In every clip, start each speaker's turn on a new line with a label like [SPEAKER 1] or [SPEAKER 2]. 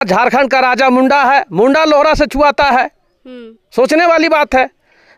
[SPEAKER 1] झारखंड का राजा मुंडा है, मुंडा लोहरा से छुआता है। सोचने वाली बात है।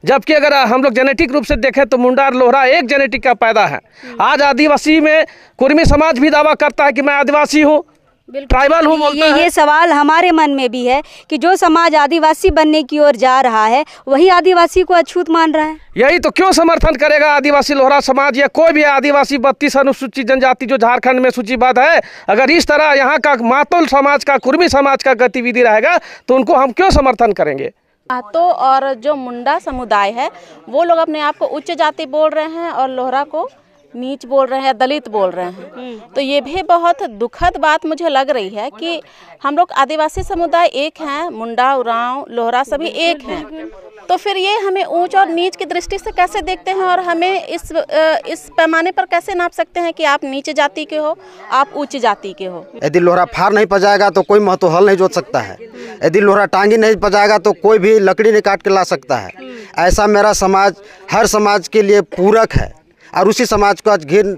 [SPEAKER 1] जबकि अगर हम लोग जेनेटिक रूप से देखें तो मुंडा और लोहरा एक जेनेटिक का पैदा है। आज आदिवासी में कुर्मी समाज भी दावा करता है कि मैं आदिवासी हूँ, ट्राइबल हूँ बोलता है।
[SPEAKER 2] ये सवाल हमारे मन में भी है कि जो समाज आदिवासी बनने की ओर जा रहा है वही आदिवासी को अछूत मान रहा है।
[SPEAKER 1] यही तो क्यों समर्थन करेगा आदिवासी लोहरा समाज या कोई भी आदिवासी 32 अनुसूचित जनजाति जो झारखंड में सूचीबद्ध है। अगर इस तरह यहाँ का मातोल समाज का, कुर्मी समाज का गतिविधि रहेगा तो उनको हम क्यों समर्थन करेंगे।
[SPEAKER 3] तो और जो मुंडा समुदाय है वो लोग अपने आप को उच्च जाति बोल रहे हैं और लोहरा को नीच बोल रहे हैं, दलित बोल रहे हैं। तो ये भी बहुत दुखद बात मुझे लग रही है कि हम लोग आदिवासी समुदाय एक हैं, मुंडा, उरांव, लोहरा सभी एक हैं। तो फिर ये हमें ऊंच और नीच की दृष्टि से कैसे देखते हैं और हमें इस पैमाने पर कैसे नाप सकते हैं कि आप नीच जाति के हो, आप उच्च जाति के हो।
[SPEAKER 4] यदि लोहरा फार नहीं पजाएगा तो कोई महतो हल नहीं जोत सकता है। यदि लोहरा टांगी नहीं पजाएगा तो कोई भी लकड़ी नहीं काट के ला सकता है। ऐसा मेरा समाज हर समाज के लिए पूरक है और उसी समाज को आज घिन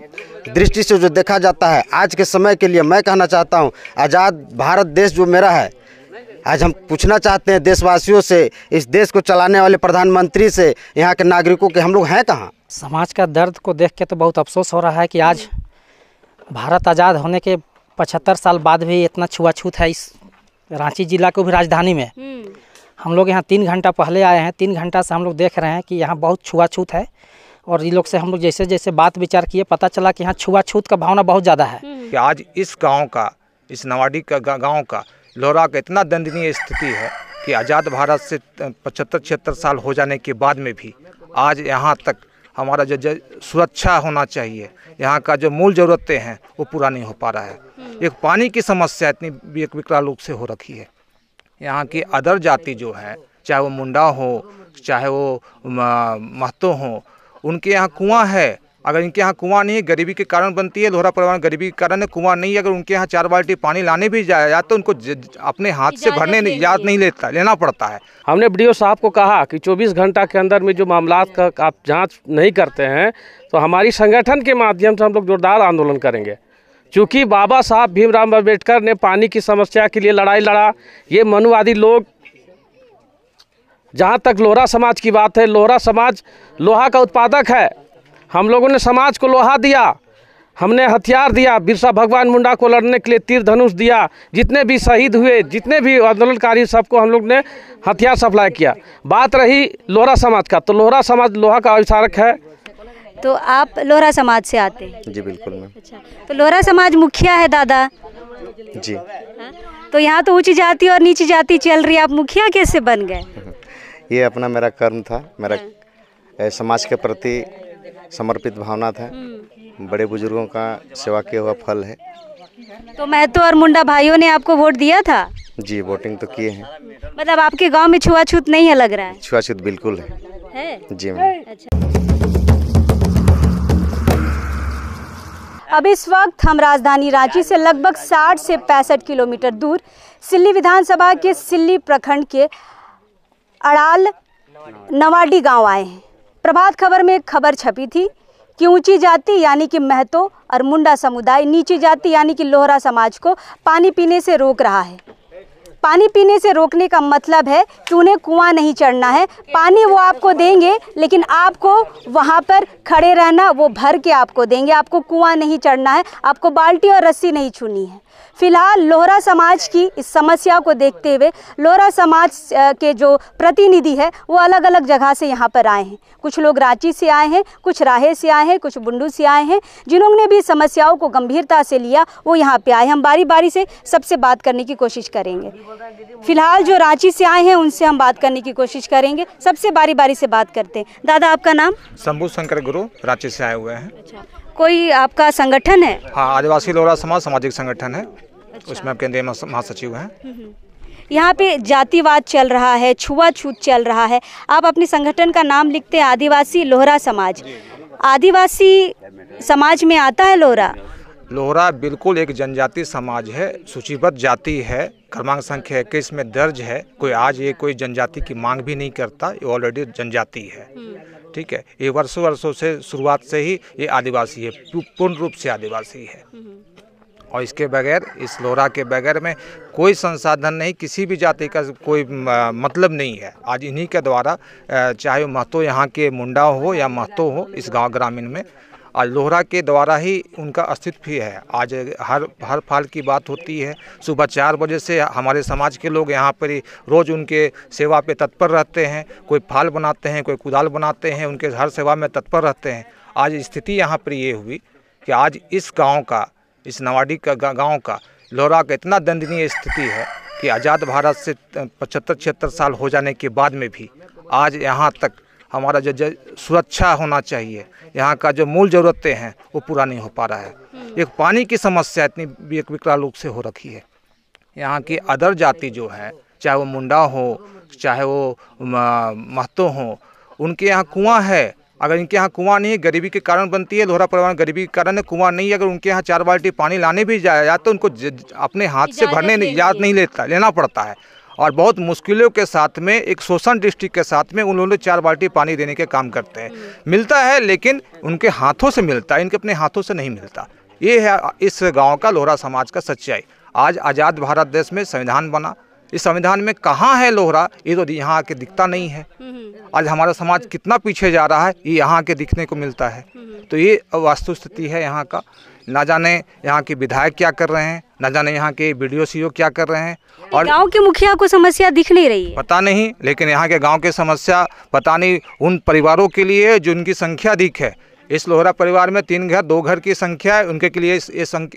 [SPEAKER 4] दृष्टि से जो देखा जाता है। आज के समय के लिए मैं कहना चाहता हूँ, आज़ाद भारत देश जो मेरा है, आज हम पूछना चाहते हैं देशवासियों से, इस देश को चलाने वाले प्रधानमंत्री से, यहाँ के नागरिकों के हम लोग हैं कहाँ।
[SPEAKER 5] समाज का दर्द को देख के तो बहुत अफसोस हो रहा है कि आज भारत आज़ाद होने के 75 साल बाद भी इतना छुआछूत है इस रांची जिला को भी राजधानी में। हम लोग यहाँ 3 घंटा पहले आए हैं, 3 घंटा से हम लोग देख रहे हैं कि यहाँ बहुत छुआछूत है। और ये लोग से हम लोग जैसे जैसे बात विचार किए पता चला कि यहाँ छुआछूत का भावना बहुत ज़्यादा है।
[SPEAKER 6] कि आज इस गांव का, इस नवाडी का गांव का लोहरा का इतना दंडनीय स्थिति है कि आज़ाद भारत से 75-76 साल हो जाने के बाद में भी आज यहाँ तक हमारा जो सुरक्षा होना चाहिए, यहाँ का जो मूल ज़रूरतें हैं वो पूरा नहीं हो पा रहा है। एक पानी की समस्या इतनी विकराल रूप से हो रखी है। यहाँ की अदर जाति जो है, चाहे वो मुंडा हो, चाहे वो महतो हो, उनके यहाँ कुआं है। अगर इनके यहाँ कुआं नहीं है, गरीबी के कारण बनती है, लोहरा परिवार गरीबी के कारण कुआं नहीं है। अगर उनके यहाँ 4 बाल्टी पानी लाने भी जाए तो उनको अपने हाथ से भरने इजाज़त नहीं लेना पड़ता है।
[SPEAKER 1] हमने वीडियो साहब को कहा कि 24 घंटा के अंदर में जो मामलात का आप जांच नहीं करते हैं तो हमारी संगठन के माध्यम से हम लोग जोरदार आंदोलन करेंगे। चूँकि बाबा साहब भीमराव अम्बेडकर ने पानी की समस्या के लिए लड़ाई लड़ा। ये मनुवादी लोग, जहाँ तक लोहरा समाज की बात है, लोहरा समाज लोहा का उत्पादक है। हम लोगों ने समाज को लोहा दिया, हमने हथियार दिया, बिरसा भगवान मुंडा को लड़ने के लिए तीर धनुष दिया। जितने भी शहीद हुए, जितने भी आंदोलनकारी, सबको हम लोग ने हथियार सप्लाई किया। बात रही लोहरा समाज का, तो लोहरा समाज लोहा का आविष्कारक है।
[SPEAKER 2] तो आप लोहरा समाज से आते हैं?
[SPEAKER 4] जी बिल्कुल मैम।
[SPEAKER 2] अच्छा, तो लोहरा समाज मुखिया है दादा
[SPEAKER 4] जी।
[SPEAKER 2] तो यहाँ तो ऊंची जाति और नीची जाति चल रही है, आप मुखिया कैसे बन गए?
[SPEAKER 4] ये अपना मेरा कर्म था, मेरा समाज के प्रति समर्पित भावना था। बड़े बुजुर्गों का सेवा किया हुआ फल है।
[SPEAKER 2] तो महतो और मुंडा भाइयों ने आपको वोट दिया था?
[SPEAKER 4] जी, वोटिंग तो किए हैं।
[SPEAKER 2] मतलब आपके गांव में छुआछूत नहीं है लग रहा है?
[SPEAKER 4] छुआछूत बिल्कुल है जी मैम।
[SPEAKER 2] अच्छा। अब इस वक्त हम राजधानी रांची से लगभग 60 से 65 किलोमीटर दूर सिल्ली विधानसभा के सिल्ली प्रखंड के अड़ाल नवाडी गांव आए हैं। प्रभात खबर में एक खबर छपी थी कि ऊंची जाति यानी कि महतो और मुंडा समुदाय नीची जाति यानी कि लोहरा समाज को पानी पीने से रोक रहा है। पानी पीने से रोकने का मतलब है कि उन्हें कुआं नहीं चढ़ना है। पानी वो आपको देंगे लेकिन आपको वहाँ पर खड़े रहना, वो भर के आपको देंगे। आपको कुआं नहीं चढ़ना है, आपको बाल्टी और रस्सी नहीं छूनी है। फिलहाल लोहरा समाज की इस समस्या को देखते हुए लोहरा समाज के जो प्रतिनिधि है वो अलग अलग जगह से यहाँ पर आए हैं। कुछ लोग रांची से आए हैं, कुछ राहे से आए हैं, कुछ बुंडू से आए हैं। जिन्होंने भी समस्याओं को गंभीरता से लिया वो यहाँ पे आए। हम बारी बारी से सबसे बात करने की कोशिश करेंगे। फिलहाल जो रांची से आए हैं उनसे हम बात करने की कोशिश करेंगे। सबसे बारी बारी से बात करते हैं। दादा, आपका नाम?
[SPEAKER 6] शंभू शंकर गुरु, रांची से आए हुए हैं।
[SPEAKER 2] अच्छा, कोई आपका संगठन है?
[SPEAKER 6] हाँ, आदिवासी लोहरा समाज सामाजिक संगठन है। अच्छा। उसमें केंद्रीय महासचिव हैं।
[SPEAKER 2] यहाँ पे जातिवाद चल रहा है, छुआछूत चल रहा है। आप अपने संगठन का नाम लिखते हैं आदिवासी लोहरा समाज। आदिवासी समाज में आता है लोहरा?
[SPEAKER 6] लोहरा बिल्कुल एक जनजाति समाज है, सूचीबद्ध जाति है, क्रमांक संख्या 21 में दर्ज है। कोई आज ये कोई जनजाति की मांग भी नहीं करता, ये ऑलरेडी जनजाति है। ठीक है, ये वर्षों से शुरुआत से ही ये आदिवासी है, पूर्ण रूप से आदिवासी है। और इसके बगैर, इस लोहरा के बगैर में कोई संसाधन नहीं, किसी भी जाति का कोई मतलब नहीं है। आज इन्हीं के द्वारा, चाहे वो महतो यहाँ के मुंडा हो या महतो हो इस गांव ग्रामीण में, आज लोहरा के द्वारा ही उनका अस्तित्व भी है। आज हर फाल की बात होती है। सुबह 4 बजे से हमारे समाज के लोग यहाँ पर ही रोज़ उनके सेवा पे तत्पर रहते हैं। कोई फाल बनाते हैं, कोई कुदाल बनाते हैं, उनके हर सेवा में तत्पर रहते हैं। आज स्थिति यहाँ पर ये हुई कि आज इस गांव का, इस नवाडी का गांव का, लोहरा का इतना दयनीय स्थिति है कि आज़ाद भारत से 75-76 साल हो जाने के बाद में भी आज यहाँ तक हमारा जो सुरक्षा होना चाहिए, यहाँ का जो मूल ज़रूरतें हैं वो पूरा नहीं हो पा रहा है। एक पानी की समस्या इतनी विकराल रूप से हो रखी है। यहाँ की अदर जाति जो है, चाहे वो मुंडा हो, चाहे वो महतो हो, उनके यहाँ कुआं है। अगर इनके यहाँ कुआं नहीं है, गरीबी के कारण बनती है, लोहरा परिवार गरीबी के कारण कुआं नहीं है। अगर उनके यहाँ 4 बाल्टी पानी लाने भी जाए तो उनको अपने हाथ से भरने इजाज़त नहीं लेना पड़ता है। और बहुत मुश्किलों के साथ में, एक शोषण डिस्ट्रिक्ट के साथ में, उन लोगों ने 4 बाल्टी पानी देने के काम करते हैं। मिलता है लेकिन उनके हाथों से मिलता है, इनके अपने हाथों से नहीं मिलता। ये है इस गांव का, लोहरा समाज का सच्चाई। आज आज़ाद भारत देश में संविधान बना, इस संविधान में कहाँ है लोहरा, ये तो यहाँ आके दिखता नहीं है। आज हमारा समाज कितना पीछे जा रहा है, ये यहाँ आके दिखने को मिलता है। तो ये वास्तु स्थिति है यहाँ का। ना जाने यहाँ के विधायक क्या कर रहे हैं, ना जाने यहाँ के BDO CO क्या कर रहे हैं।
[SPEAKER 2] और गांव के मुखिया को समस्या दिख नहीं रही है, पता
[SPEAKER 6] नहीं। लेकिन यहाँ के गांव की समस्या पता नहीं उन परिवारों के लिए जो उनकी संख्या अधिक है। इस लोहरा परिवार में 3 घर 2 घर की संख्या है, उनके के लिए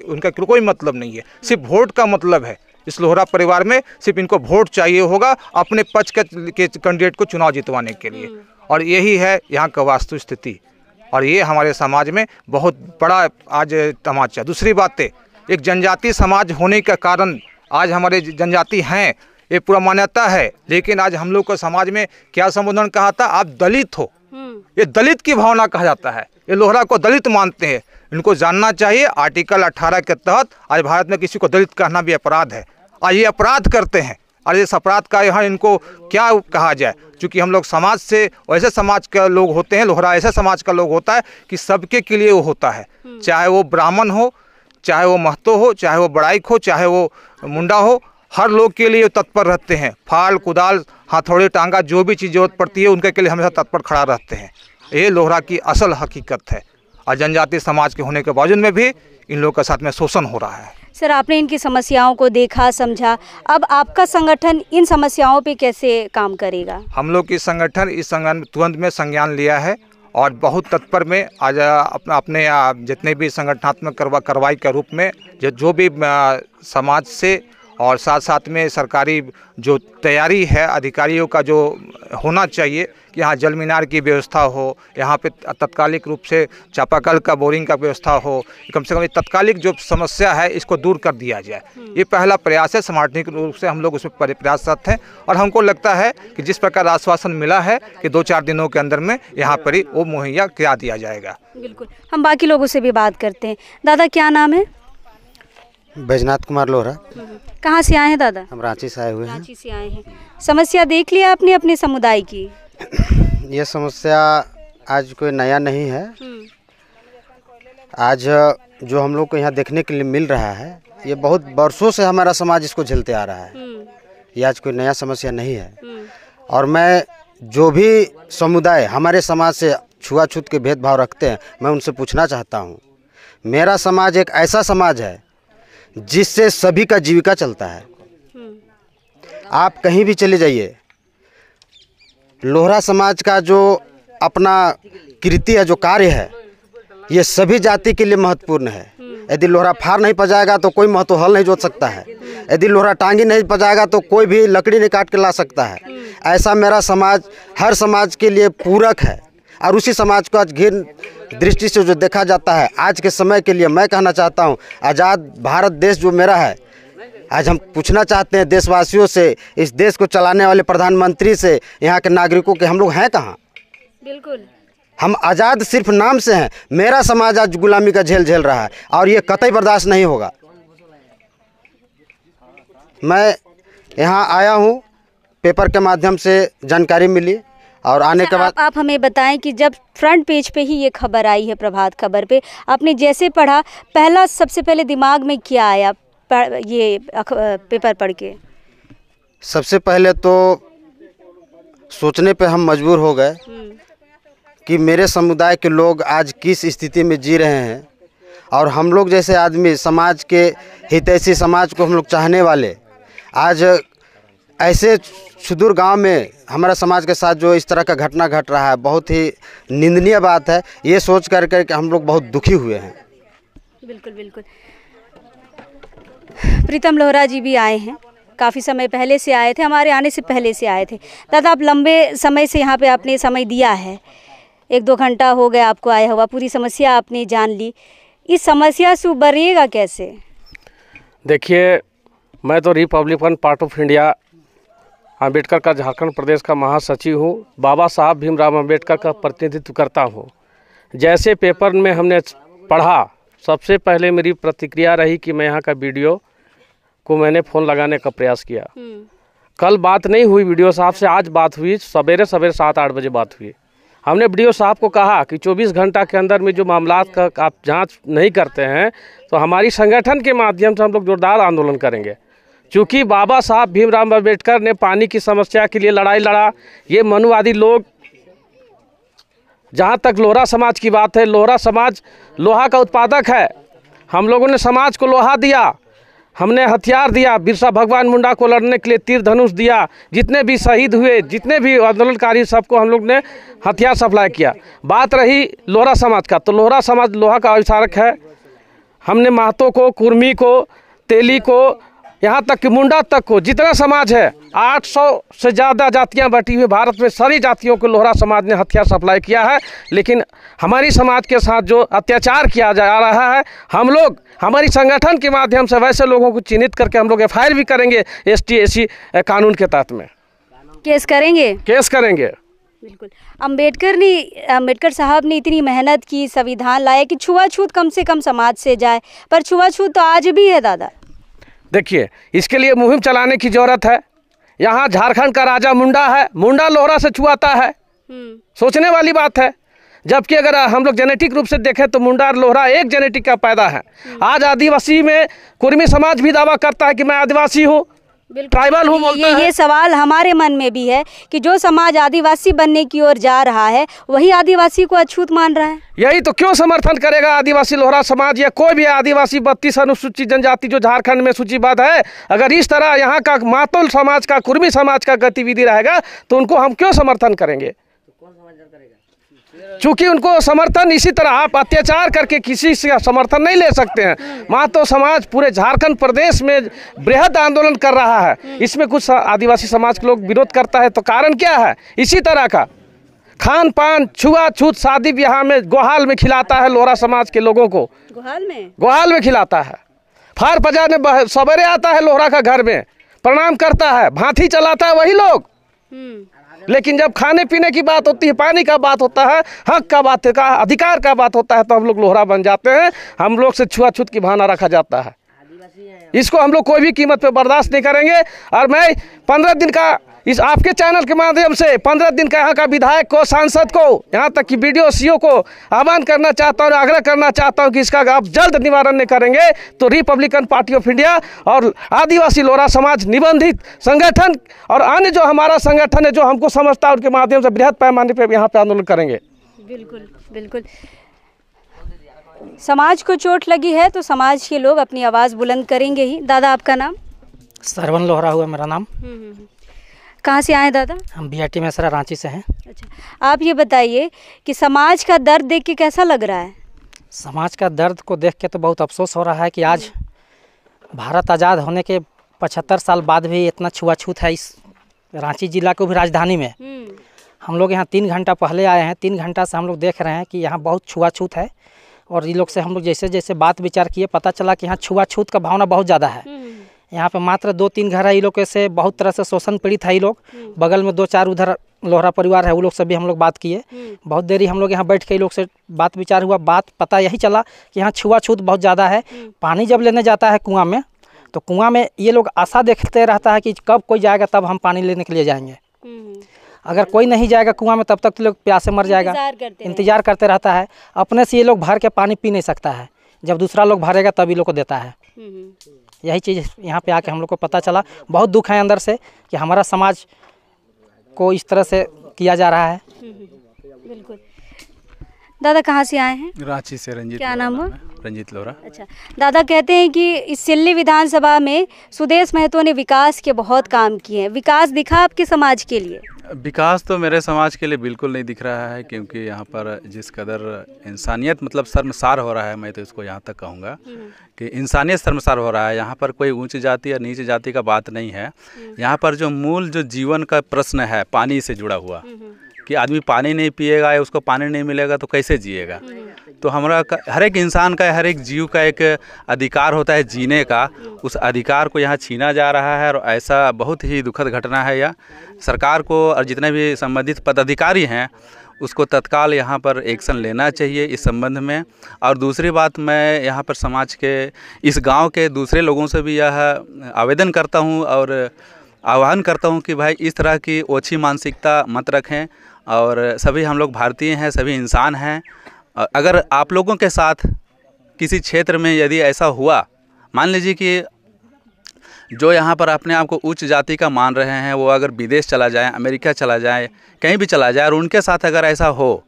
[SPEAKER 6] उनका कोई मतलब नहीं है। सिर्फ वोट का मतलब है। इस लोहरा परिवार में सिर्फ इनको वोट चाहिए होगा अपने पक्ष के कैंडिडेट को चुनाव जितवाने के लिए। और यही है यहाँ का वास्तु स्थिति। और ये हमारे समाज में बहुत बड़ा आज तमाचा। दूसरी बात है, एक जनजाति समाज होने का कारण आज हमारे जनजाति हैं, ये पूरा मान्यता है। लेकिन आज हम लोग को समाज में क्या संबोधन कहा था, आप दलित हो, ये दलित की भावना कहा जाता है। ये लोहरा को दलित मानते हैं। इनको जानना चाहिए, आर्टिकल 18 के तहत आज भारत में किसी को दलित कहना भी अपराध है। आज ये अपराध करते हैं। और इस अपराध का यहाँ इनको क्या कहा जाए, क्योंकि हम लोग समाज से, वैसे समाज के लोग होते हैं, लोहरा ऐसे समाज का लोग होता है कि सबके के लिए वो होता है। चाहे वो ब्राह्मण हो, चाहे वो महतो हो, चाहे वो बड़ाइक हो, चाहे वो मुंडा हो, हर लोग के लिए तत्पर रहते हैं। फाल कुदाल हथौड़े टांगा जो भी चीज़ जरूरत पड़ती है उनके के लिए हमेशा तत्पर खड़ा रहते हैं। ये लोहरा की असल हकीकत है। और जनजातीय समाज के होने के बावजूद में भी इन लोगों के साथ में शोषण हो रहा है।
[SPEAKER 2] सर, आपने इनकी समस्याओं को देखा, समझा, अब आपका संगठन इन समस्याओं पे कैसे काम करेगा? हम लोग की संगठन इस संगठन तुरंत में संज्ञान लिया है और बहुत तत्पर में आज अपने जितने भी संगठनात्मक कार्रवाई के रूप में जो भी समाज से और साथ साथ में सरकारी जो तैयारी है, अधिकारियों का जो होना चाहिए कि यहाँ जल मीनार की व्यवस्था हो, यहाँ पे तत्कालिक रूप से चापाकल का बोरिंग का व्यवस्था हो, कम से कम तत्कालिक जो समस्या है इसको दूर कर दिया जाए। ये पहला प्रयास है। सांगठनिक रूप से हम लोग उसमें प्रयासरत हैं और हमको लगता है कि जिस प्रकार आश्वासन मिला है कि 2-4 दिनों के अंदर में यहाँ पर ही वो मुहैया करा दिया जाएगा। बिल्कुल, हम बाकी लोगों से भी बात करते हैं। दादा, क्या नाम है?
[SPEAKER 4] बैजनाथ कुमार लोहरा।
[SPEAKER 2] कहाँ से आए हैं दादा?
[SPEAKER 4] हम रांची से आए हुए हैं।
[SPEAKER 2] रांची से आए हैं। समस्या देख लिया आपने अपने समुदाय की?
[SPEAKER 4] ये समस्या आज कोई नया नहीं है। आज जो हम लोग को यहाँ देखने के लिए मिल रहा है, ये बहुत वर्षों से हमारा समाज इसको झेलते आ रहा है। ये आज कोई नया समस्या नहीं है। और मैं जो भी समुदाय हमारे समाज से छुआछूत के भेदभाव रखते हैं, मैं उनसे पूछना चाहता हूँ, मेरा समाज एक ऐसा समाज है जिससे सभी का जीविका चलता है। आप कहीं भी चले जाइए, लोहरा समाज का जो अपना कृति है, जो कार्य है, ये सभी जाति के लिए महत्वपूर्ण है। यदि लोहरा फार नहीं पजाएगा तो कोई महतो हल नहीं जोत सकता है। यदि लोहरा टांगी नहीं पजाएगा तो कोई भी लकड़ी नहीं काट के ला सकता है। ऐसा मेरा समाज हर समाज के लिए पूरक है। और उसी समाज को आज घिन दृष्टि से जो देखा जाता है, आज के समय के लिए मैं कहना चाहता हूँ, आज़ाद भारत देश जो मेरा है, आज हम पूछना चाहते हैं देशवासियों से, इस देश को चलाने वाले प्रधानमंत्री से, यहाँ के नागरिकों के हम लोग हैं कहाँ? बिल्कुल, हम आज़ाद सिर्फ नाम से हैं। मेरा समाज आज गुलामी का झेल रहा है और ये कतई बर्दाश्त नहीं होगा। मैं यहाँ आया हूँ, पेपर के माध्यम से जानकारी मिली और आने के बाद
[SPEAKER 2] आप हमें बताएं कि जब फ्रंट पेज पे ही ये खबर आई है, प्रभात खबर पे, आपने जैसे पढ़ा, पहला सबसे पहले दिमाग में क्या आया ये पेपर पढ़ के?
[SPEAKER 4] सबसे पहले तो सोचने पे हम मजबूर हो गए कि मेरे समुदाय के लोग आज किस स्थिति में जी रहे हैं, और हम लोग जैसे आदमी, समाज के हितैषी, समाज को हम लोग चाहने वाले, आज ऐसे सुदूर गांव में हमारा समाज के साथ जो इस तरह का घटना घट रहा है, बहुत ही निंदनीय बात है। ये सोच कर हम लोग बहुत दुखी हुए हैं।
[SPEAKER 2] बिल्कुल बिल्कुल। प्रीतम लोहरा जी भी आए हैं, काफ़ी समय पहले से आए थे, हमारे आने से पहले से आए थे। दादा, आप लंबे समय से यहाँ पे आपने समय दिया है, 1-2 घंटा हो गया आपको आया हुआ, पूरी समस्या आपने जान ली। इस समस्या से उबरिएगा कैसे?
[SPEAKER 1] देखिए, मैं तो Republican party of India Ambedkar का झारखंड प्रदेश का महासचिव हूँ। बाबा साहब भीमराव अम्बेडकर का प्रतिनिधित्व करता हूँ। जैसे पेपर में हमने पढ़ा, सबसे पहले मेरी प्रतिक्रिया रही कि मैं यहाँ का वीडियो को मैंने फ़ोन लगाने का प्रयास किया। कल बात नहीं हुई वीडियो साहब से, आज बात हुई, सवेरे 7-8 बजे बात हुई। हमने वीडियो साहब को कहा कि 24 घंटा के अंदर में जो मामला का आप जांच नहीं करते हैं तो हमारी संगठन के माध्यम से हम लोग जोरदार आंदोलन करेंगे। चूँकि बाबा साहब भीमराव अम्बेडकर ने पानी की समस्या के लिए लड़ाई लड़ा, ये मनुवादी लोग, जहाँ तक लोहारा समाज की बात है, लोहारा समाज लोहा का उत्पादक है। हम लोगों ने समाज को लोहा दिया, हमने हथियार दिया, बिरसा भगवान मुंडा को लड़ने के लिए तीर धनुष दिया। जितने भी शहीद हुए, जितने भी आंदोलनकारी, सबको हम लोग ने हथियार सप्लाई किया। बात रही लोहारा समाज का, तो लोहारा समाज लोहा का आविष्कारक है। हमने महतो को, कुर्मी को, तेली को, यहाँ तक कि मुंडा तक को, जितना समाज है, 800 से ज़्यादा जातियाँ बटी हुई भारत में, सारी जातियों को लोहारा समाज ने हथियार सप्लाई किया है। लेकिन हमारी समाज के साथ जो अत्याचार किया जा रहा है, हम लोग हमारी संगठन के माध्यम से वैसे लोगों को चिन्हित करके हम लोग FIR भी करेंगे, ST SC कानून के तहत में
[SPEAKER 2] केस करेंगे। बिल्कुल। अम्बेडकर साहब ने इतनी मेहनत की, संविधान लाया कि छुआछूत कम से कम समाज से जाए, पर छुआछूत तो आज भी है दादा।
[SPEAKER 1] देखिए, इसके लिए मुहिम चलाने की ज़रूरत है। यहाँ झारखंड का राजा मुंडा है, मुंडा लोहारा से छुआता है, सोचने वाली बात है। जबकि अगर हम लोग जेनेटिक रूप से देखें तो मुंडा और लोहारा एक जेनेटिक का पैदा है। आज आदिवासी में कुर्मी समाज भी दावा करता है कि मैं आदिवासी हूँ, ट्राइबल हूँ बोलता है।
[SPEAKER 2] ये सवाल हमारे मन में भी है कि जो समाज आदिवासी बनने की ओर जा रहा है, वही आदिवासी को अछूत मान रहा है।
[SPEAKER 1] यही तो क्यों समर्थन करेगा आदिवासी लोहारा समाज या कोई भी आदिवासी 32 अनुसूचित जनजाति जो झारखंड में सूचीबद्ध है? अगर इस तरह यहाँ का मातोल समाज का, कुर्मी समाज का गतिविधि रहेगा तो उनको हम क्यों समर्थन करेंगे? चूँकि उनको समर्थन इसी तरह आप अत्याचार करके किसी से समर्थन नहीं ले सकते हैं। महतो समाज पूरे झारखंड प्रदेश में बृहद आंदोलन कर रहा है, इसमें कुछ आदिवासी समाज के लोग विरोध करता है, तो कारण क्या है? इसी तरह का खान पान, छुआछूत, शादी ब्याह में गोहाल में खिलाता है लोहारा समाज के लोगों को, गोहाल में खिलाता है। फार बजाने सवेरे आता है लोहारा का घर में, प्रणाम करता है, भांति चलाता है वही लोग। लेकिन जब खाने पीने की बात होती है, पानी का बात होता है, हक का बात का, अधिकार का बात होता है, तो हम लोग लोहारा बन जाते हैं। हम लोग से छुआछूत की भावना रखा जाता है। इसको हम लोग कोई भी कीमत पे बर्दाश्त नहीं करेंगे। और मैं 15 दिन का इस आपके चैनल के माध्यम से 15 दिन का यहाँ का विधायक को, सांसद को, यहाँ तक कि BDO CO को आह्वान करना चाहता हूँ और आग्रह करना चाहता हूँ कि इसका आप जल्द निवारण नहीं करेंगे तो रिपब्लिकन पार्टी ऑफ इंडिया और आदिवासी लोहारा समाज निबंधित संगठन और अन्य जो हमारा संगठन है जो हमको समझता है उनके माध्यम से बृहद पैमाने पर यहाँ पे आंदोलन करेंगे।
[SPEAKER 2] बिल्कुल बिल्कुल। समाज को चोट लगी है तो समाज के लोग अपनी आवाज़ बुलंद करेंगे ही। दादा, आपका नाम?
[SPEAKER 5] सरवन लोहरा हुआ मेरा नाम।
[SPEAKER 2] कहाँ से आए दादा?
[SPEAKER 5] हम BIT मेसरा, रांची से हैं।
[SPEAKER 2] अच्छा, आप ये बताइए कि समाज का दर्द देख के कैसा लग रहा है?
[SPEAKER 5] समाज का दर्द को देख के तो बहुत अफसोस हो रहा है कि आज भारत आज़ाद होने के 75 साल बाद भी इतना छुआछूत है इस रांची जिला को भी राजधानी में। हम लोग यहाँ 3 घंटा पहले आए हैं, 3 घंटा से हम लोग देख रहे हैं कि यहाँ बहुत छुआछूत है। और ये लोग से हम लोग जैसे जैसे बात विचार किए, पता चला कि यहाँ छुआछूत का भावना बहुत ज़्यादा है। यहाँ पे मात्र 2-3 घर है, ये लोग से बहुत तरह से शोषण पीड़ित है। ये लोग बगल में 2-4 उधर लोहारा परिवार है, वो लोग से भी हम लोग बात किए। बहुत देरी हम लोग यहाँ बैठ के ये लोग से बात विचार हुआ। बात पता यही चला कि यहाँ छुआछूत बहुत ज़्यादा है। पानी जब लेने जाता है कुआं में, तो कुआं में ये लोग आशा देखते रहता है कि कब कोई जाएगा तब हम पानी लेने के लिए जाएंगे। अगर कोई नहीं जाएगा कुआं में तब तक तो लोग प्यासे मर जाएगा, इंतजार करते रहता है। अपने से ये लोग भर के पानी पी नहीं सकता है, जब दूसरा लोग भरेगा तभी लोग को देता है। यही चीज़ यहाँ पे आके हम लोग को पता चला। बहुत दुख है अंदर से कि हमारा समाज को इस तरह से किया जा रहा है।
[SPEAKER 2] बिल्कुल। दादा कहाँ से आए हैं?
[SPEAKER 7] रांची से। रंजीत।
[SPEAKER 2] क्या नाम हुआ?
[SPEAKER 7] रंजीत लोहरा।
[SPEAKER 2] अच्छा दादा, कहते हैं कि इस सिल्ली विधानसभा में सुदेश महतो ने विकास के बहुत काम किए हैं। विकास दिखा आपके समाज के लिए?
[SPEAKER 7] विकास तो मेरे समाज के लिए बिल्कुल नहीं दिख रहा है, क्योंकि यहाँ पर जिस कदर इंसानियत मतलब शर्मसार हो रहा है, मैं तो इसको यहाँ तक कहूँगा कि इंसानियत शर्मसार हो रहा है। यहाँ पर कोई ऊंची जाति या नीची जाति का बात नहीं है। यहाँ पर जो मूल जो जीवन का प्रश्न है पानी से जुड़ा हुआ, कि आदमी पानी नहीं पिएगा या उसको पानी नहीं मिलेगा तो कैसे जिएगा। तो हमारा हर एक इंसान का, हर एक जीव का एक अधिकार होता है जीने का, उस अधिकार को यहाँ छीना जा रहा है। और ऐसा बहुत ही दुखद घटना है। यह सरकार को और जितने भी संबंधित पदाधिकारी हैं उसको तत्काल यहाँ पर एक्शन लेना चाहिए इस संबंध में। और दूसरी बात, मैं यहाँ पर समाज के इस गांव के दूसरे लोगों से भी यह आवेदन करता हूँ और आह्वान करता हूँ कि भाई इस तरह की ओछी मानसिकता मत रखें। और सभी हम लोग भारतीय हैं, सभी इंसान हैं। अगर आप लोगों के साथ किसी क्षेत्र में यदि ऐसा हुआ, मान लीजिए कि जो यहाँ पर अपने आप को उच्च जाति का मान रहे हैं वो अगर विदेश चला जाए, अमेरिका चला जाए, कहीं भी चला जाए, और उनके साथ अगर ऐसा हो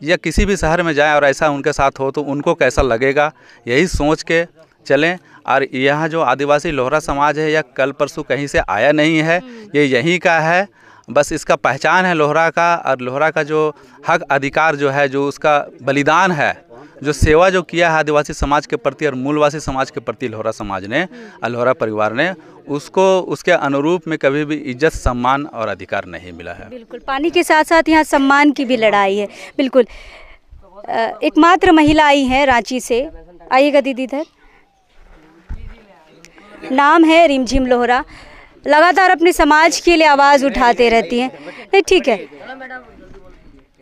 [SPEAKER 7] या किसी भी शहर में जाए और ऐसा उनके साथ हो तो उनको कैसा लगेगा, यही सोच के चलें। और यहाँ जो आदिवासी लोहरा समाज है, यह कल परसों कहीं से आया नहीं है, ये यहीं का है। बस इसका पहचान है लोहरा का, और लोहरा का जो हक अधिकार जो है, जो उसका बलिदान है, जो सेवा जो किया है आदिवासी समाज के प्रति और मूलवासी समाज के प्रति लोहरा समाज ने और लोहरा परिवार ने, उसको उसके अनुरूप में कभी भी इज्जत, सम्मान और अधिकार नहीं मिला है।
[SPEAKER 2] बिल्कुल, पानी के साथ साथ यहाँ सम्मान की भी लड़ाई है। बिल्कुल। एकमात्र महिला आई है रांची से, आइएगा दीदी इधर। नाम है रिमझिम लोहरा, लगातार अपने समाज के लिए आवाज़ उठाते रहती हैं। नहीं ठीक है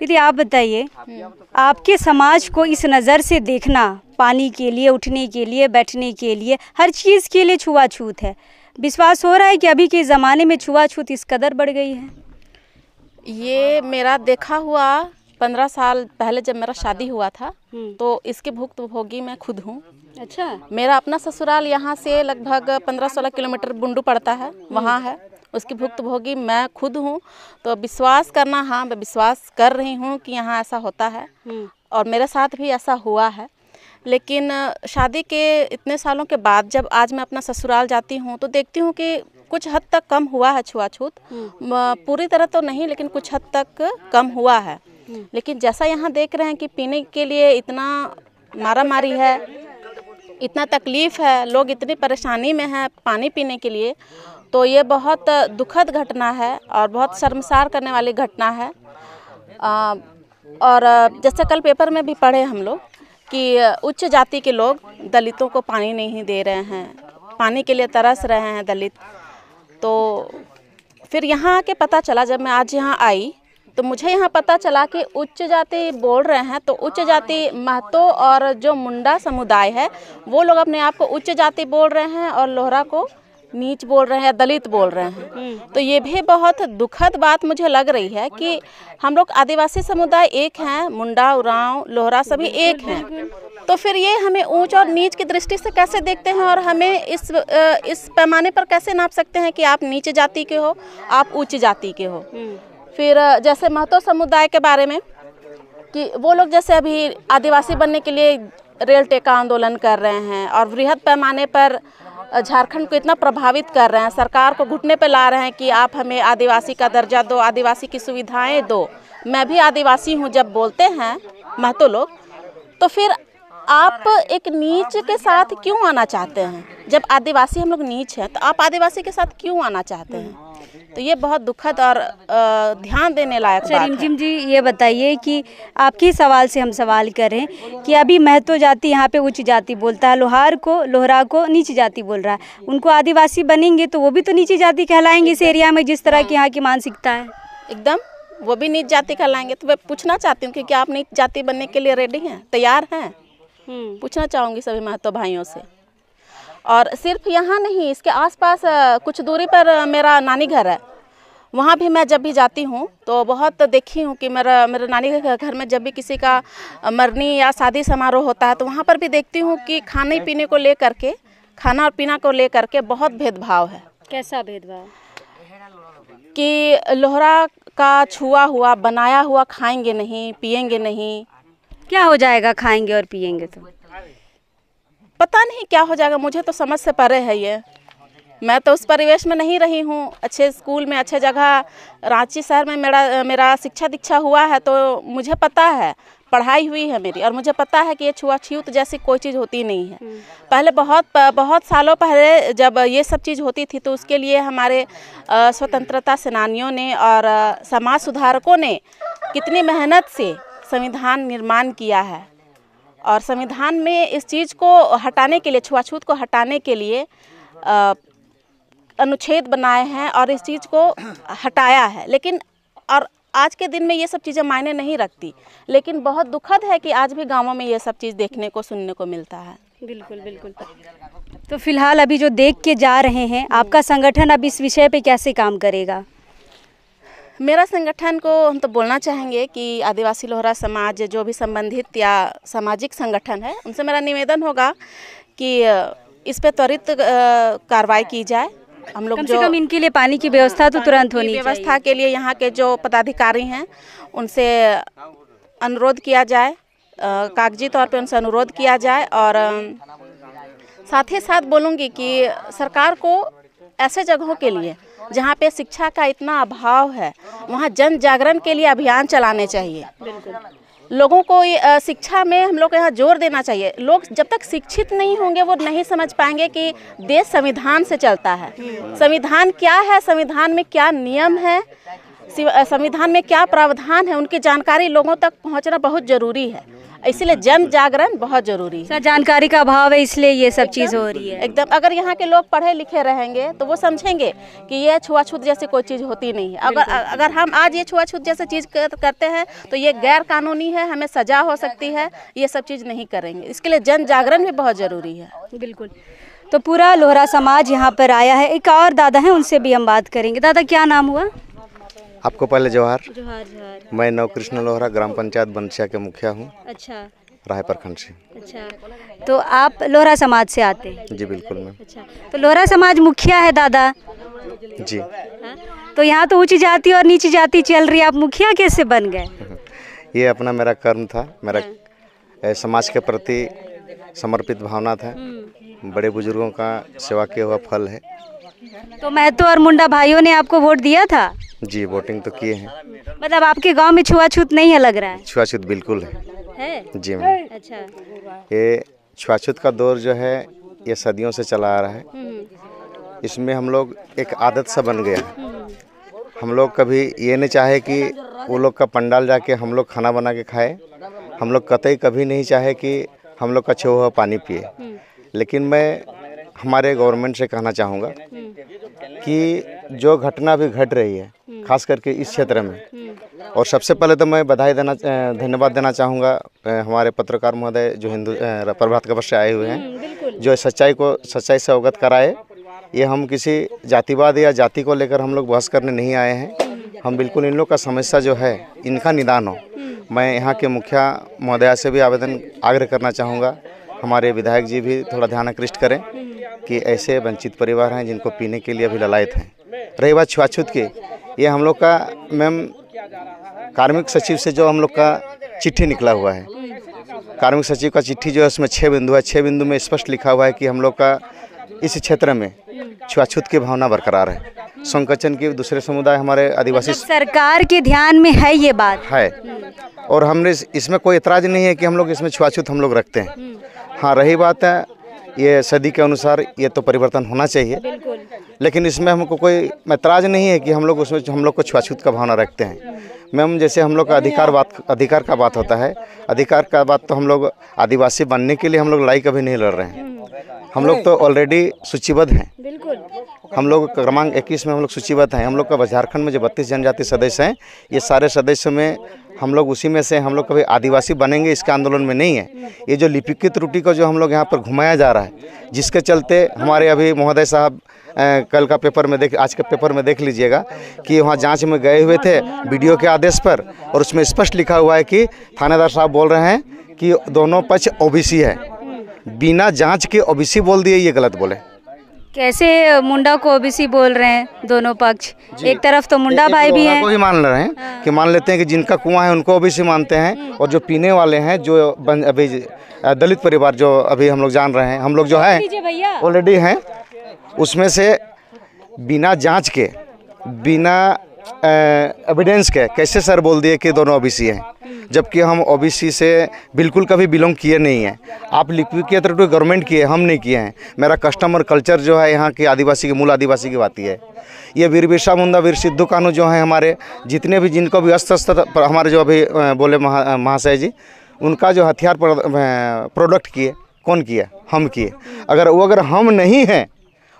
[SPEAKER 2] दीदी, आप बताइए, आपके समाज को इस नज़र से देखना, पानी के लिए, उठने के लिए, बैठने के लिए, हर चीज़ के लिए छुआछूत है। विश्वास हो रहा है कि अभी के ज़माने में छुआछूत इस कदर बढ़ गई है?
[SPEAKER 3] ये मेरा देखा हुआ 15 साल पहले जब मेरा शादी हुआ था तो इसके भुक्तभोगी मैं खुद हूँ।
[SPEAKER 2] अच्छा।
[SPEAKER 3] मेरा अपना ससुराल यहाँ से लगभग 15-16 किलोमीटर बुंडू पड़ता है, वहाँ है। उसकी भुक्तभोगी मैं खुद हूँ। तो विश्वास करना, हाँ मैं विश्वास कर रही हूँ कि यहाँ ऐसा होता है और मेरे साथ भी ऐसा हुआ है। लेकिन शादी के इतने सालों के बाद जब आज मैं अपना ससुराल जाती हूँ तो देखती हूँ कि कुछ हद तक कम हुआ है छुआछूत। पूरी तरह तो नहीं, लेकिन कुछ हद तक कम हुआ है। लेकिन जैसा यहाँ देख रहे हैं कि पीने के लिए इतना मारामारी है, इतना तकलीफ़ है, लोग इतनी परेशानी में हैं पानी पीने के लिए, तो ये बहुत दुखद घटना है और बहुत शर्मसार करने वाली घटना है। और जैसे कल पेपर में भी पढ़े हम लोग कि उच्च जाति के लोग दलितों को पानी नहीं दे रहे हैं, पानी के लिए तरस रहे हैं दलित। तो फिर यहाँ आके पता चला, जब मैं आज यहाँ आई तो मुझे यहाँ पता चला कि उच्च जाति बोल रहे हैं, तो उच्च जाति महतो और जो मुंडा समुदाय है वो लोग अपने आप को उच्च जाति बोल रहे हैं और लोहरा को नीच बोल रहे हैं, दलित बोल रहे हैं। तो ये भी बहुत दुखद बात मुझे लग रही है कि हम लोग आदिवासी समुदाय एक हैं, मुंडा, उरांव, लोहरा सभी एक हैं। तो फिर ये हमें ऊंच और नीच की दृष्टि से कैसे देखते हैं और हमें इस पैमाने पर कैसे नाप सकते हैं कि आप नीच जाति के हो, आप उच्च जाति के हो। फिर जैसे महतो समुदाय के बारे में कि वो लोग जैसे अभी आदिवासी बनने के लिए रेल टेका आंदोलन कर रहे हैं और वृहद पैमाने पर झारखंड को इतना प्रभावित कर रहे हैं, सरकार को घुटने पे ला रहे हैं कि आप हमें आदिवासी का दर्जा दो, आदिवासी की सुविधाएं दो। मैं भी आदिवासी हूँ जब बोलते हैं महतो लोग, तो फिर आप एक नीच के साथ क्यों आना चाहते हैं? जब आदिवासी हम लोग नीच हैं तो आप आदिवासी के साथ क्यों आना चाहते हैं? तो ये बहुत दुखद और ध्यान देने लायक बात है।
[SPEAKER 2] रिमझिम जी, ये बताइए कि आपके सवाल से हम सवाल करें कि अभी महतो जाति यहाँ पे उच्च जाति बोलता है, लोहरा को नीच जाति बोल रहा है। उनको आदिवासी बनेंगे तो वो भी तो नीची जाति कहलाएंगे इस एरिया में, जिस तरह की यहाँ की मानसिकता है।
[SPEAKER 3] एकदम, वो भी नीच जाति कहलाएंगे। तो मैं पूछना चाहती हूँ कि क्या आप नीच जाति बनने के लिए रेडी हैं, तैयार हैं? पूछना चाहूँगी सभी महतो भाइयों से। और सिर्फ यहाँ नहीं, इसके आसपास कुछ दूरी पर मेरा नानी घर है वहाँ भी मैं जब भी जाती हूँ तो बहुत देखी हूँ कि मेरे नानी के घर में जब भी किसी का मरनी या शादी समारोह होता है तो वहाँ पर भी देखती हूँ कि खाने पीने को लेकर के, खाना और पीना को लेकर के बहुत भेदभाव है।
[SPEAKER 2] कैसा भेदभाव?
[SPEAKER 3] कि लोहरा का छुआ हुआ बनाया हुआ खाएंगे नहीं, पिएंगे नहीं।
[SPEAKER 2] क्या हो जाएगा खाएंगे और पिएंगे तो?
[SPEAKER 3] पता नहीं क्या हो जाएगा, मुझे तो समझ से परे है ये। मैं तो उस परिवेश में नहीं रही हूँ। अच्छे स्कूल में, अच्छे जगह रांची शहर में मेरा शिक्षा दीक्षा हुआ है तो मुझे पता है, पढ़ाई हुई है मेरी, और मुझे पता है कि ये छुआछूत जैसी कोई चीज़ होती नहीं है। पहले बहुत सालों पहले जब ये सब चीज़ होती थी तो उसके लिए हमारे स्वतंत्रता सेनानियों ने और समाज सुधारकों ने कितनी मेहनत से संविधान निर्माण किया है, और संविधान में इस चीज़ को हटाने के लिए, छुआछूत को हटाने के लिए अनुच्छेद बनाए हैं और इस चीज़ को हटाया है। लेकिन और आज के दिन में ये सब चीज़ें मायने नहीं रखती, लेकिन बहुत दुखद है कि आज भी गांवों में ये सब चीज़ देखने को, सुनने को मिलता है।
[SPEAKER 2] बिल्कुल बिल्कुल। तो फिलहाल अभी जो देख के जा रहे हैं, आपका संगठन अब इस विषय पे कैसे काम करेगा?
[SPEAKER 3] मेरा संगठन को हम तो बोलना चाहेंगे कि आदिवासी लोहरा समाज जो भी संबंधित या सामाजिक संगठन है, उनसे मेरा निवेदन होगा कि इस पे त्वरित कार्रवाई की जाए। हम लोग
[SPEAKER 2] कम से कम इनके लिए पानी की व्यवस्था तो तुरंत होनी चाहिए।
[SPEAKER 3] व्यवस्था के लिए यहाँ के जो पदाधिकारी हैं उनसे अनुरोध किया जाए, कागजी तौर पे उनसे अनुरोध किया जाए। और साथ ही साथ बोलूँगी कि सरकार को ऐसे जगहों के लिए जहाँ पे शिक्षा का इतना अभाव है, वहाँ जन जागरण के लिए अभियान चलाने चाहिए। लोगों को शिक्षा में हम लोग को यहाँ जोर देना चाहिए। लोग जब तक शिक्षित नहीं होंगे वो नहीं समझ पाएंगे कि देश संविधान से चलता है। संविधान क्या है, संविधान में क्या नियम है, संविधान में क्या प्रावधान है, उनकी जानकारी लोगों तक पहुँचना बहुत ज़रूरी है। इसलिए जन जागरण बहुत ज़रूरी है।
[SPEAKER 2] जानकारी का अभाव है, इसलिए ये सब चीज़ हो रही है।
[SPEAKER 3] एकदम, अगर यहाँ के लोग पढ़े लिखे रहेंगे तो वो समझेंगे कि ये छुआछूत जैसी कोई चीज़ होती नहीं है। अगर हम आज ये छुआछूत जैसी चीज़ करते हैं तो ये गैर कानूनी है, हमें सजा हो सकती है। ये सब चीज़ नहीं करेंगे, इसके लिए जन जागरण भी बहुत ज़रूरी है।
[SPEAKER 2] बिल्कुल। तो पूरा लोहरा समाज यहाँ पर आया है। एक और दादा हैं, उनसे भी हम बात करेंगे। दादा, क्या नाम हुआ
[SPEAKER 8] आपको? पहले जोहार।
[SPEAKER 2] जोहार जोहार।
[SPEAKER 8] मैं नवकृष्ण लोहरा, ग्राम पंचायत बंसिया के मुखिया हूँ।
[SPEAKER 2] अच्छा।
[SPEAKER 8] राय प्रखंड से।
[SPEAKER 2] अच्छा, तो आप लोहरा समाज से आते हैं?
[SPEAKER 8] जी बिल्कुल मैम।
[SPEAKER 2] अच्छा, तो लोहरा समाज मुखिया है दादा
[SPEAKER 8] जी।
[SPEAKER 2] तो यहाँ तो ऊंची जाति और नीची जाति चल रही है, आप मुखिया कैसे बन गए?
[SPEAKER 8] ये अपना मेरा कर्म था, मेरा समाज के प्रति समर्पित भावना था। बड़े बुजुर्गों का सेवा किया हुआ फल है।
[SPEAKER 2] तो महतो और मुंडा भाइयों ने आपको वोट दिया था?
[SPEAKER 8] जी, वोटिंग तो किए हैं।
[SPEAKER 2] मतलब आपके गांव में छुआछूत नहीं है लग रहा है?
[SPEAKER 8] छुआछूत बिल्कुल है जी मैम।
[SPEAKER 2] अच्छा।
[SPEAKER 8] ये छुआछूत का दौर जो है ये सदियों से चला आ रहा है। इसमें हम लोग एक आदत सा बन गया। हम लोग कभी ये नहीं चाहे कि वो लोग का पंडाल जाके हम लोग खाना बना के खाए। हम लोग कतई कभी नहीं चाहे कि हम लोग का छुआ हुआ पानी पिए। लेकिन मैं हमारे गवर्नमेंट से कहना चाहूँगा कि जो घटना भी घट रही है खास करके इस क्षेत्र में, और सबसे पहले तो मैं धन्यवाद देना चाहूँगा हमारे पत्रकार महोदय जो हिंदू प्रभात खबर से आए हुए हैं, जो सच्चाई से अवगत कराए। ये हम किसी जातिवाद या जाति को लेकर हम लोग बहस करने नहीं आए हैं। हम बिल्कुल इन लोग का समस्या जो है इनका निदान हो। मैं यहाँ के मुखिया महोदया से भी आग्रह करना चाहूँगा, हमारे विधायक जी भी थोड़ा ध्यान आकृष्ट करें कि ऐसे वंचित परिवार हैं जिनको पीने के लिए अभी ललायत हैं। रही बात छुआछूत की, ये हम लोग का मैम कार्मिक सचिव से जो हम लोग का चिट्ठी निकला हुआ है, कार्मिक सचिव का चिट्ठी जो है उसमें 6 बिंदु है। 6 बिंदु में स्पष्ट लिखा हुआ है कि हम लोग का इस क्षेत्र में छुआछूत की भावना बरकरार है। संकोचन की दूसरे समुदाय हमारे आदिवासी
[SPEAKER 2] सरकार के ध्यान में है ये बात
[SPEAKER 8] है, और हमने इसमें कोई एतराज़ नहीं है कि हम लोग इसमें छुआछूत हम लोग रखते हैं। हाँ, रही बात है ये सदी के अनुसार ये तो परिवर्तन होना चाहिए, लेकिन इसमें हमको कोई एतराज़ नहीं है कि हम लोग उसमें हम लोग को छुआछूत का भावना रखते हैं। मैम जैसे हम लोग का अधिकार का बात होता है, अधिकार का बात तो हम लोग आदिवासी बनने के लिए हम लोग लड़ाई कभी नहीं लड़ रहे हैं। हम लोग तो ऑलरेडी सूचीबद्ध हैं। हम लोग क्रमांक 21 में हम लोग सूचीबद्ध हैं। हम लोग का झारखंड में जो 32 जनजाति सदस्य हैं, ये सारे सदस्यों में हम लोग उसी में से हम लोग कभी आदिवासी बनेंगे इसके आंदोलन में नहीं है। ये जो लिपिक की त्रुटि को जो हम लोग यहाँ पर घुमाया जा रहा है, जिसके चलते हमारे अभी महोदय साहब कल का पेपर में आज के पेपर में देख लीजिएगा कि वहाँ जांच में गए हुए थे वीडियो के आदेश पर, और उसमें स्पष्ट लिखा हुआ है कि थानेदार साहब बोल रहे हैं कि दोनों पक्ष ओबीसी है। बिना जांच के ओबीसी बोल दिए, ये गलत बोले।
[SPEAKER 2] कैसे मुंडा को ओबीसी बोल रहे हैं दोनों पक्ष? एक तरफ तो मुंडा भाई भी हैं,
[SPEAKER 8] को ही मान रहे हैं कि मान लेते हैं कि जिनका कुआं है उनको ओबीसी मानते हैं, और जो पीने वाले हैं जो अभी दलित परिवार जो अभी हम लोग जान रहे हैं, हम लोग जो है ऑलरेडी हैं, उसमें से बिना जांच के, बिना एविडेंस के कैसे सर बोल दिए कि दोनों ओबीसी हैं, जबकि हम ओबीसी से बिल्कुल कभी बिलोंग किए नहीं हैं। आप लिपिक के थ्रू गवर्नमेंट किए, हम नहीं किए हैं। मेरा कस्टमर कल्चर जो है यहाँ की आदिवासी की, मूल आदिवासी की बात है। ये वीर बिरसा मुंडा, वीर सिद्धू कान्हू जो हैं हमारे, जितने भी जिनको भी अस्त्र शस्त्र हमारे जो अभी बोले महाशय जी, उनका जो हथियार प्रोडक्ट किए, कौन किया? हम किए। अगर हम नहीं हैं,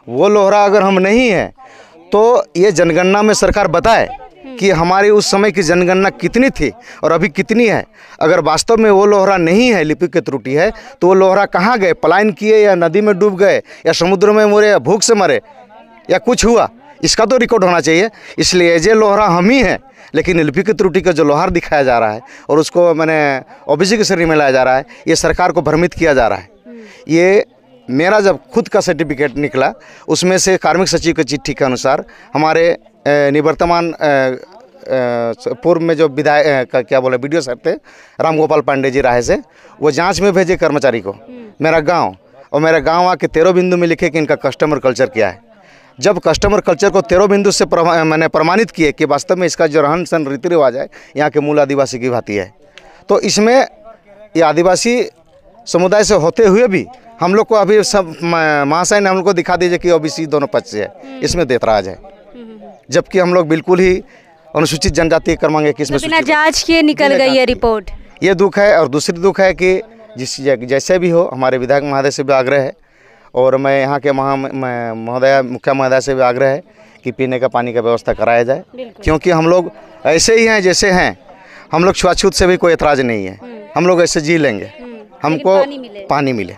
[SPEAKER 8] वो लोहरा अगर हम नहीं हैं, तो ये जनगणना में सरकार बताए कि हमारी उस समय की जनगणना कितनी थी और अभी कितनी है। अगर वास्तव में वो लोहरा नहीं है, लिपिक की त्रुटि है, तो वो लोहरा कहाँ गए? पलायन किए या नदी में डूब गए या समुद्र में मरे या भूख से मरे या कुछ हुआ? इसका तो रिकॉर्ड होना चाहिए। इसलिए ये लोहरा हम ही हैं, लेकिन लिपिक की त्रुटि का जो लोहार दिखाया जा रहा है और उसको मैंने ओबीसी की श्रेणी में लाया जा रहा है, ये सरकार को भ्रमित किया जा रहा है। ये मेरा जब खुद का सर्टिफिकेट निकला, उसमें से कार्मिक सचिव की चिट्ठी के अनुसार हमारे निवर्तमान पूर्व में जो विधायक क्या बोले बीडीओ साहब थे, राम गोपाल पांडे जी राय से, वो जांच में भेजे कर्मचारी को मेरा गांव, और मेरा गांव आके 13 बिंदु में लिखे कि इनका कस्टमर कल्चर क्या है। जब कस्टमर कल्चर को 13 बिंदु से मैंने प्रमाणित किए कि वास्तव में इसका जो रहन सहन रीति रिवाज है यहाँ के मूल आदिवासी की भांति है, तो इसमें ये आदिवासी समुदाय से होते हुए भी हम लोग को अभी सब महाशय ने हम लोग को दिखा दीजिए कि ओबीसी दोनों पक्ष से है, इसमें देतराज है, जबकि हम लोग बिल्कुल ही अनुसूचित जनजाति क्रमांक 21 में
[SPEAKER 2] बिना जांच के निकल गई है रिपोर्ट।
[SPEAKER 8] ये दुख है। और दूसरी दुख है कि जैसे भी हो, हमारे विधायक महोदय से भी आग्रह है, और मैं यहाँ के मुखिया महोदय से भी आग्रह है कि पीने का पानी का व्यवस्था कराया जाए, क्योंकि हम लोग ऐसे ही हैं जैसे हैं। हम लोग छुआछूत से भी कोई एतराज़ नहीं है, हम लोग ऐसे जी लेंगे, हमको पानी मिले।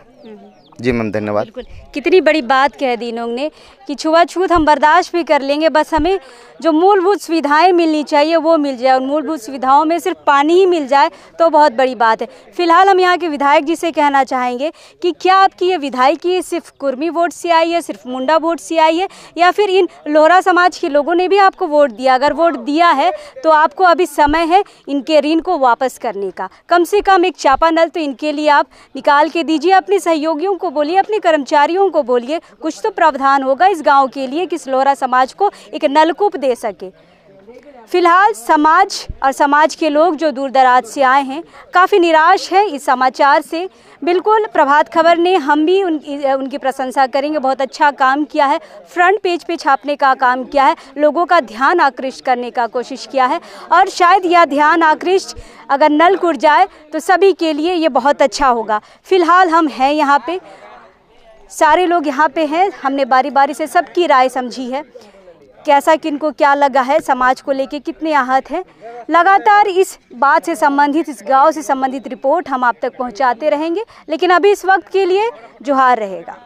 [SPEAKER 8] जी मैम, धन्यवाद।
[SPEAKER 2] कितनी बड़ी बात कह दी इन्होंने कि छुआछूत हम बर्दाश्त भी कर लेंगे, बस हमें जो मूलभूत सुविधाएं मिलनी चाहिए वो मिल जाए, और मूलभूत सुविधाओं में सिर्फ पानी ही मिल जाए तो बहुत बड़ी बात है। फिलहाल हम यहाँ के विधायक जी से कहना चाहेंगे कि क्या आपकी ये विधायकी सिर्फ कुर्मी वोट से आई है, सिर्फ मुंडा वोट से आई है, या फिर इन लोहरा समाज के लोगों ने भी आपको वोट दिया? अगर वोट दिया है तो आपको अभी समय है इनके ऋण को वापस करने का। कम से कम एक चापानल तो इनके लिए आप निकाल के दीजिए। अपने सहयोगियों को बोलिए, अपने कर्मचारियों को बोलिए, कुछ तो प्रावधान होगा इस गांव के लिए कि इस लोहरा समाज को एक नलकूप दे सके। फिलहाल समाज और समाज के लोग जो दूर दराज से आए हैं काफ़ी निराश है इस समाचार से। बिल्कुल प्रभात खबर ने, हम भी उनकी प्रशंसा करेंगे, बहुत अच्छा काम किया है, फ्रंट पेज पे छापने का काम किया है, लोगों का ध्यान आकृष्ट करने का कोशिश किया है, और शायद यह ध्यान आकृष्ट अगर नल खुल जाए तो सभी के लिए ये बहुत अच्छा होगा। फिलहाल हम हैं यहाँ पे, सारे लोग यहाँ पे हैं, हमने बारी बारी से सबकी राय समझी है, कैसा किनको क्या लगा है, समाज को लेके कितने आहत हैं। लगातार इस बात से संबंधित, इस गांव से संबंधित रिपोर्ट हम आप तक पहुंचाते रहेंगे, लेकिन अभी इस वक्त के लिए जोहार रहेगा।